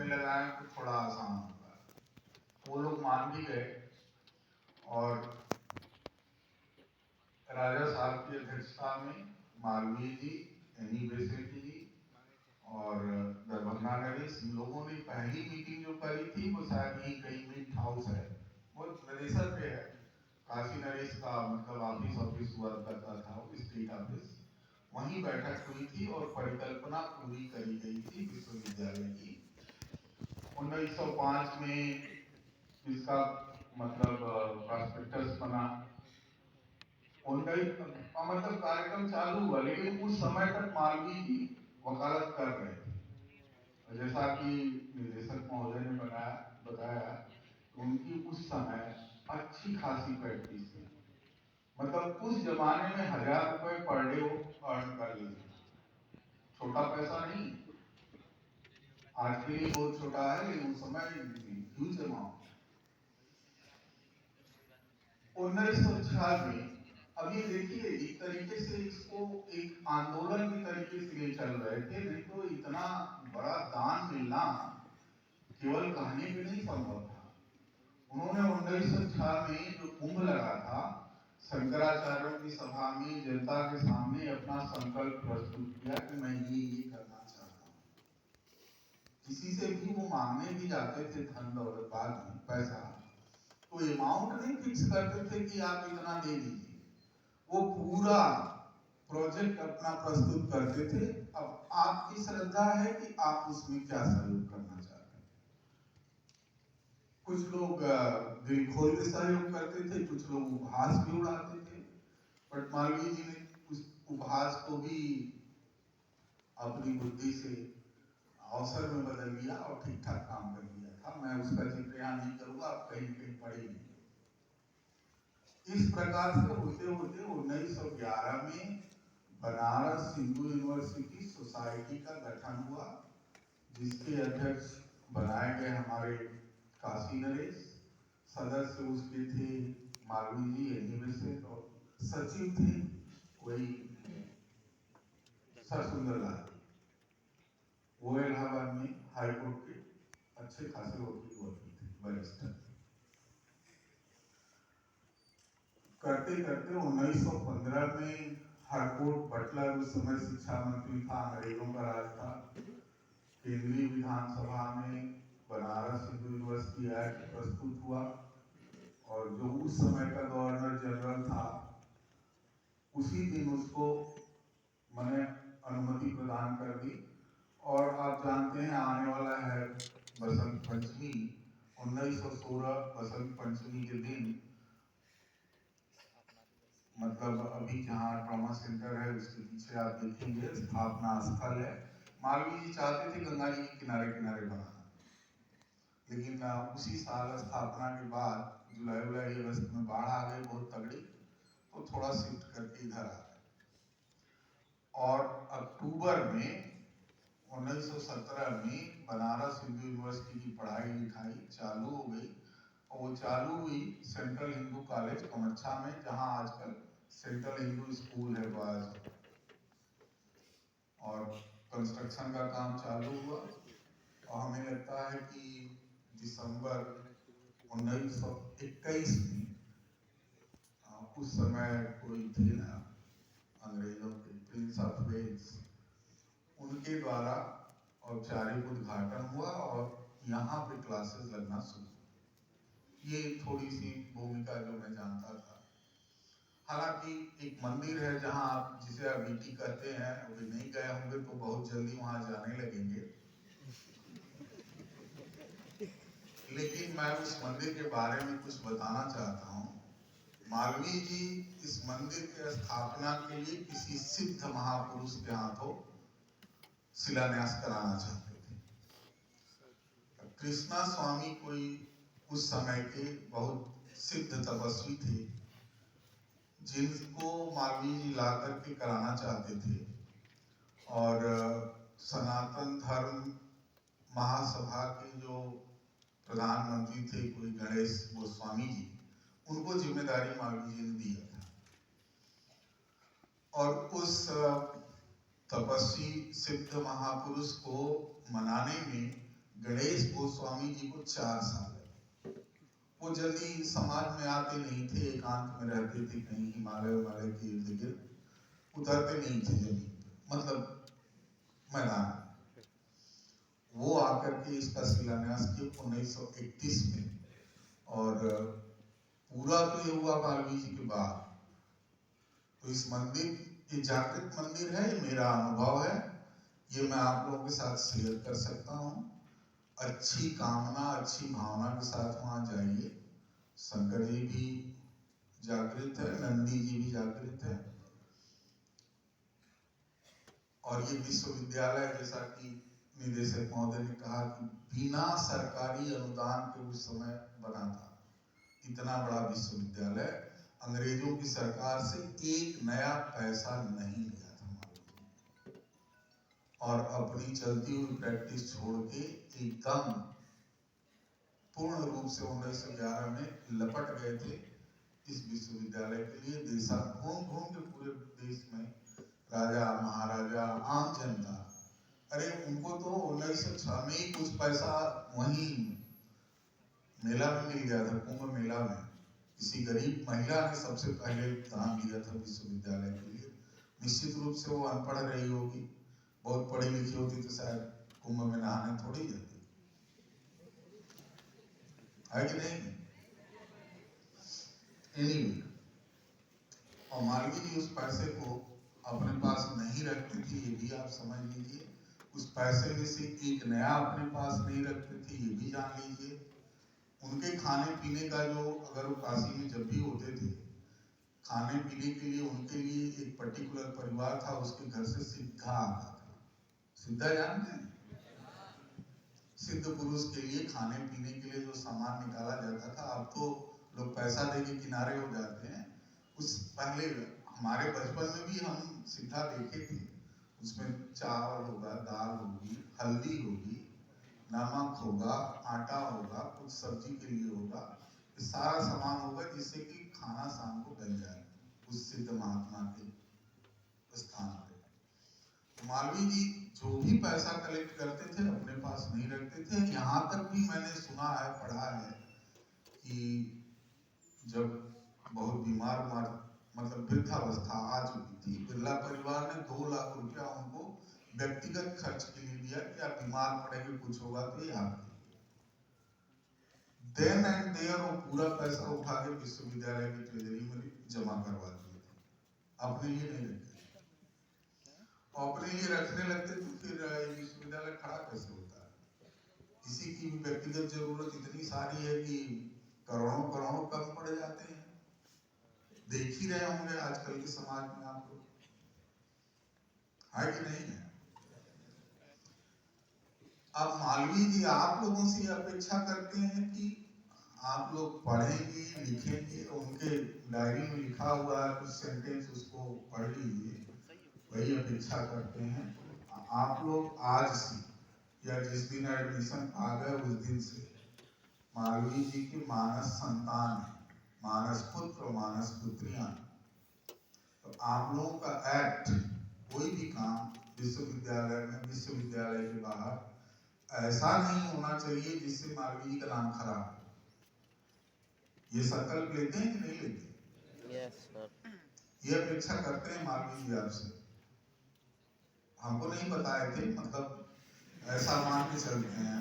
लगाएं तो थोड़ा आसान होगा। वो लोग मान भी गए और राजा साहब की अध्यक्षता में मालवीय जी, एनी बेसेंट जी और दरभंगा नरेश, इन लोगों ने पहली मीटिंग जो करी थी वो शायद यही कहीं मीट हाउस है, वो नरेसर पे है, काशी नरेश का मतलब ऑफिस हुआ करता था, स्टेट ऑफिस, वहीं बैठक हुई थी और परिकल्पना पूरी करी गई थी विश्वविद्यालय की। 1905 में इसका मतलब प्रॉस्पेक्टस बना, मतलब कार्यक्रम चालू हुआ, लेकिन उस समय तक मालवीय जी वकालत कर रहे थे। जैसा कि निदेशक महोदय ने बताया तो उनकी उस समय अच्छी खासी प्रैक्टिस थी, मतलब उस जमाने में 1000 रुपए पर डे वो अर्न कर लेते, छोटा पैसा नहीं, आज के लिए बहुत छोटा है लेकिन उस समय ह्यूज अमाउंट। 1906 में अब ये देखिए एक तरीके से इसको एक आंदोलन की तरीके से ले चल रहे थे, नहीं तो इतना बड़ा दान मिलना केवल कहने पे नहीं संभव था। उन्होंने 1906 में जो कुंभ लगा था, शंकराचार्यों की सभा में जनता के सामने अपना संकल्प प्रस्तुत किया कि मैं ये करना चाहता हूँ। किसी से भी वो मांगने भी जाते थे धन दौलत, बाद में पैसा, तो अमाउंट नहीं फिक्स करते थे कि आप इतना दे दीजिए, वो पूरा प्रोजेक्ट अपना प्रस्तुत करते थे। अब आपकी श्रद्धा है कि आप उसमें क्या सहयोग करना चाहते हैं। कुछ लोग दिल खोल के सहयोग करते थे, कुछ लोग उपहास भी उड़ाते थे, बट मालवीय जी ने उस उपहास को भी अपनी बुद्धि से अवसर में बदल लिया और ठीक ठाक काम कर दिया था। मैं उसका जिक्र यहाँ नहीं करूंगा, आप कहीं कहीं पढ़ेंगे। इस प्रकार से होते होते 1911 में बनारस हिंदू यूनिवर्सिटी सोसाइटी का गठन हुआ, जिसके अध्यक्ष बनाए गए हमारे काशी नरेश, सदस्य उसके थे मालवीय जी, एनी बेसेंट, और सचिव थे वही सर सुंदरलाल, वो इलाहाबाद में हाई कोर्ट के अच्छे खासे वकील थे, बैरिस्टर। करते करते 1915 में हरकोट बटलर, उस समय शिक्षा मंत्री था, अंग्रेजों का राज था, केंद्रीय विधानसभा में बनारस हिंदू यूनिवर्सिटी एक्ट प्रस्तुत हुआ और जो उस समय का गवर्नर जनरल था उसी दिन उसको मैंने अनुमति प्रदान कर दी। और आप जानते हैं आने वाला है बसंत पंचमी, 1916 बसंत पंचमी के दिन, मतलब अभी जहाँ ट्रॉमा सेंटर है उसके पीछे आप देखेंगे स्थापना स्थल है। मालवीय जी चाहते थे गंगा जी के किनारे किनारे बनाना, लेकिन उसी साल स्थापना के बाद जुलाई अगस्त में बाढ़ आ गई बहुत तगड़ी, तो थोड़ा शिफ्ट करके इधर आ गए। और अक्टूबर में 1917 में बनारस हिंदू यूनिवर्सिटी की पढ़ाई लिखाई चालू हो गई, और वो चालू हुई सेंट्रल हिंदू कॉलेज कमच्छा में, जहां आजकल सेंट्रल हिंदू स्कूल है बॉयज, और कंस्ट्रक्शन का काम चालू हुआ। और हमें लगता है कि दिसंबर 1921 में, उस समय कोई थे ना अंग्रेजों के प्रिंस ऑफ वेल्स, उनके द्वारा औपचारिक उद्घाटन हुआ और यहाँ पे क्लासेस लगना शुरू। ये थोड़ी सी भूमिका जो मैं जानता था। हालांकि एक मंदिर है जहां आप जिसे अबीटी कहते हैं, अभी नहीं गए होंगे तो बहुत जल्दी वहां जाने लगेंगे, लेकिन मैं उस मंदिर के बारे में कुछ बताना चाहता हूँ। मालवीय जी इस मंदिर के स्थापना के लिए किसी सिद्ध महापुरुष के हाथों शिलान्यास कराना चाहते थे। कृष्णा स्वामी कोई उस समय के बहुत सिद्ध तपस्वी थे, जिनको मालवीय जी ला करके कराना चाहते थे। और सनातन धर्म महासभा के जो प्रधानमंत्री थे कोई गणेश गोस्वामी जी, उनको जिम्मेदारी मालवीय जी ने दिया था। और उस तपस्वी सिद्ध महापुरुष को मनाने में गणेश स्वामी जी को 4 साल। वो जल्दी समाज में आते नहीं थे, एकांत में रहते थे, कहीं हिमालय के इर्द गिर्द उतरते नहीं थे जमीन पे, मतलब मैदान। वो आकर के इसका शिलान्यास किया 1931 में, और पूरा तो ये हुआ मालवीय जी के बाद। तो इस मंदिर, ये जागृत मंदिर है, ये मेरा अनुभव है, ये मैं आप लोगों के साथ शेयर कर सकता हूँ। अच्छी कामना, अच्छी भावना के साथ वहां जाइए। शंकर जी भी जागृत है, नंदी जी भी जागृत है, और ये विश्वविद्यालय, जैसा कि निदेशक महोदय ने कहा कि बिना सरकारी अनुदान के उस समय बना था। इतना बड़ा विश्वविद्यालय, अंग्रेजों की सरकार से एक नया पैसा नहीं लिया था, और अपनी चलती हुई प्रैक्टिस छोड़ के एकदम पूर्ण रूप से 1911 में लपट गए थे इस विश्वविद्यालय के लिए। देशा घूम घूम के पूरे देश में राजा महाराजा आम जनता, अरे उनको तो 1906 में ही कुछ पैसा वहीं मेला में मिल गया था, कुंभ मेला में। किसी गरीब महिला ने सबसे पहले दान दिया था विश्वविद्यालय के लिए। निश्चित रूप से वो अनपढ़ रही होगी, बहुत पढ़ी लिखी होती तो शायद कुंभ में नहाने थोड़ी जाती, है कि नहीं? Anyway, और मालवीय जी उस पैसे को अपने पास नहीं रखते थे, ये भी आप समझ लीजिए। उस पैसे में से एक नया अपने पास नहीं रखते थे, ये भी जान लीजिए। उनके खाने पीने का जो, अगर वो काशी में जब भी होते थे, खाने पीने के लिए उनके लिए एक पर्टिकुलर परिवार था, उसके घर से सिद्धा आता था। सिद्धा जानते हैं? सिद्ध पुरुष के लिए खाने पीने के लिए जो सामान निकाला जाता था, अब तो लोग पैसा देके किनारे हो जाते हैं। उस पहले हमारे बचपन में भी हम सिद्धा देखे थे। उसमें चावल होगा, दाल होगी, हल्दी होगी, नमक होगा, आटा होगा, कुछ सब्जी के लिए होगा, ये सारा सामान होगा जिससे कि खाना शाम को बन जाए उस सिद्ध महात्मा के स्थान पे। मालवीय जी जो भी पैसा कलेक्ट करते थे अपने पास नहीं रखते थे। यहाँ तक भी मैंने सुना है, पढ़ा है कि जब बहुत बीमार मतलब वृद्धावस्था आ चुकी थी, बिरला परिवार ने 2 लाख रुपया उनको व्यक्तिगत खर्च के लिए दिया कि आप बीमार पड़ेंगे, कुछ होगा तो ये आपके। देन एंड देयर वो पूरा पैसा उठा के विश्वविद्यालय की ट्रेजरी में जमा करवा दिए थे, अपने लिए नहीं रखे। अपने लिए रखने लगते तो फिर विश्वविद्यालय खड़ा कैसे होता है? किसी की भी व्यक्तिगत जरूरत इतनी सारी है कि करोड़ों करोड़ों कम पड़ जाते हैं। देख ही रहे होंगे आजकल के समाज में आप लोग, है कि नहीं है? अब मालवीय जी आप लोगों से अपेक्षा करते हैं कि आप लोग पढ़ेंगे, लिखेंगे, उनके डायरी में लिखा हुआ है कुछ सेंटेंस, उसको पढ़ लीजिए, वही अपेक्षा करते हैं। आप लोग आज से या जिस दिन एडमिशन आ गए उस दिन से मालवीय जी की मानस संतान है, मानस पुत्र, मानस पुत्रियां। तो आप लोगों का एक्ट, कोई भी काम विश्वविद्यालय में, विश्वविद्यालय के बाहर ऐसा नहीं होना चाहिए जिससे मालवीय जी का नाम खराब हो। ये संकल्प लेते हैं कि नहीं लेते? Yes sir. ये अपेक्षा करते हैं मालवीय जी आपसे। हमको नहीं बताए थे, मतलब ऐसा मान के चलते हैं।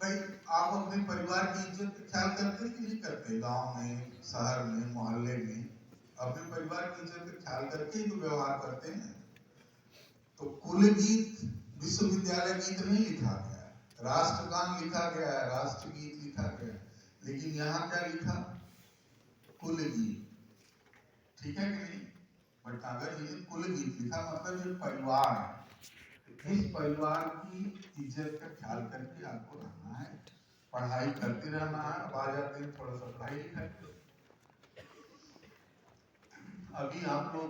भाई आप अपने परिवार की इज्जत का ख्याल करते हैं कि नहीं करते? गांव में, शहर में, मोहल्ले में अपने परिवार की इज्जत का ख्याल करके ही तो व्यवहार करते हैं। तो कुल गीत विश्वविद्यालय गीत नहीं लिखा गया है, राष्ट्रगान लिखा गया है, राष्ट्रगीत लिखा गया है, लेकिन यहाँ क्या लिखा? कुल गीत। ठीक है कि नहीं? भटनागर जी ने कुल गीत लिखा, मतलब ये परिवार है। इस परिवार की इज्जत का ख्याल करके आपको रहना है, पढ़ाई करते रहना है। अब आ जाते हैं थोड़ा सा पढ़ाई लिखाई पे। अभी आप लोग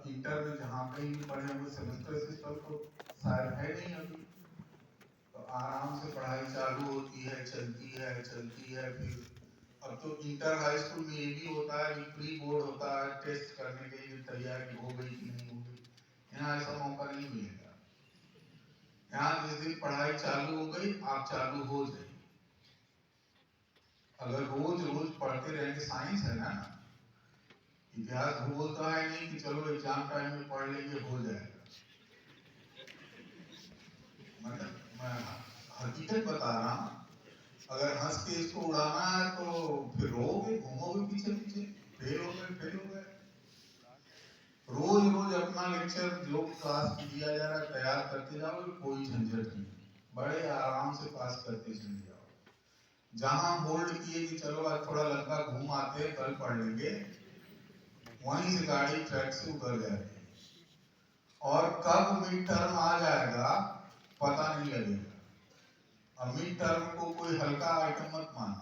इंटर में जहाँ कहीं भी पढ़े हुए, सेमेस्टर सिस्टम तो शायद है नहीं अभी, तो आराम से पढ़ाई चालू होती है, चलती है। फिर अब तो इंटर हाई स्कूल में ये भी होता है कि प्री बोर्ड होता है, टेस्ट करने के लिए तैयारी हो गई कि नहीं हो गई। यहाँ ऐसा मौका नहीं मिलेगा। यहाँ जिस दिन पढ़ाई चालू हो गई, आप चालू हो जाइए। अगर रोज रोज पढ़ते रहेंगे, साइंस है ना, इतिहास भूगोल तो है नहीं कि चलो एग्जाम टाइम में पढ़ लेंगे हो जाएगा। मतलब मैं हकीकत बता रहा हूँ। अगर हंस के इसको उड़ाना है तो फिर रोगे, घूमोगे पीछे पीछे, फेल हो गए फेल हो गए। रोज रोज अपना लेक्चर जो क्लास में दिया जा रहा है तैयार करते जाओ, कोई झंझट नहीं, बड़े आराम से पास करते चले जाओ। जहां होल्ड किए कि चलो आज थोड़ा लंका घूम आते हैं, कल पढ़ लेंगे, वहीं से गाड़ी ट्रैक से उतर जाती है। और कब मिड टर्म आ जाएगा पता नहीं लगेगा। अब मिड टर्म को कोई हल्का आइटम मत मानना।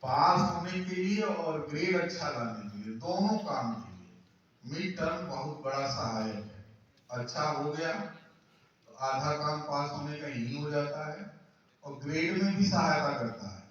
पास होने के लिए और ग्रेड अच्छा लाने के लिए, दोनों काम के लिए मिड टर्म बहुत बड़ा सहायक है। अच्छा हो गया तो आधा काम पास होने का यही हो जाता है, और ग्रेड में भी सहायता करता है।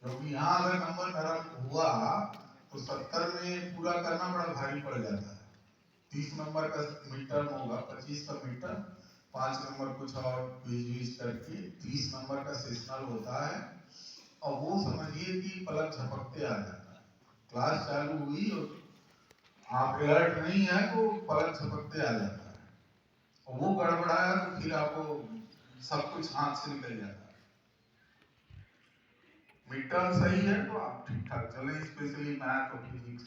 क्योंकि यहाँ अगर नंबर नरम हुआ तो 70 में पूरा करना बड़ा भारी पड़ जाता है। 30 नंबर का मिड टर्म होगा, 25 का मिड टर्म, 5 नंबर कुछ और क्विज करके 30 नंबर का सेशनल होता है। और वो समझिए कि पलक झपकते आ जाता है। क्लास चालू हुई और आप अलर्ट नहीं है तो पलक झपकते आ जाता है, और वो गड़बड़ाया तो फिर आपको सब कुछ हाथ से निकल जाता है। मिड टर्म सही है तो आप ठीक ठाक चले, स्पेशली मैथ और फिजिक्स,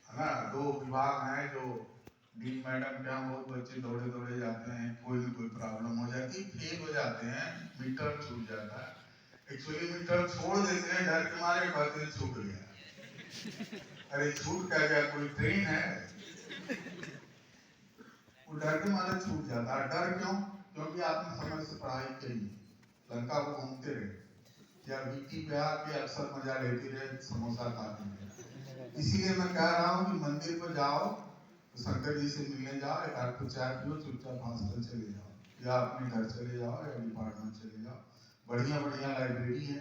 है ना। 2 विभाग हैं जो डीन मैडम के यहाँ बहुत बच्चे दौड़े दौड़े जाते हैं, कोई भी कोई प्रॉब्लम हो जाती है, फेल हो जाते हैं, मिड टर्म छूट जाता है। एक्चुअली मिड टर्म छोड़ देते हैं डर के मारे, कहते हैं छूट गया। अरे छूट क्या गया, कोई ट्रेन है? वो डर के मारे छूट जाता है। डर क्यों? क्योंकि आपने समय से पढ़ाई की, लंका को घूमते रहे, या वीटी पे आके अक्सर मजा लेते रहे, समोसा खाते रहे। इसीलिए मैं कह रहा हूँ कि मंदिर पर जाओ तो शंकर जी से मिलने जाओ, एक आध तो चाय पियो, चुपचाप हॉस्टल चले जाओ, या अपने घर चले जाओ, या डिपार्टमेंट चले जाओ। बढ़िया बढ़िया लाइब्रेरी है,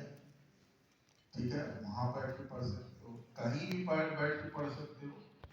ठीक है, वहां बैठ के पढ़ सकते हो, कहीं भी बैठ के पढ़ सकते हो।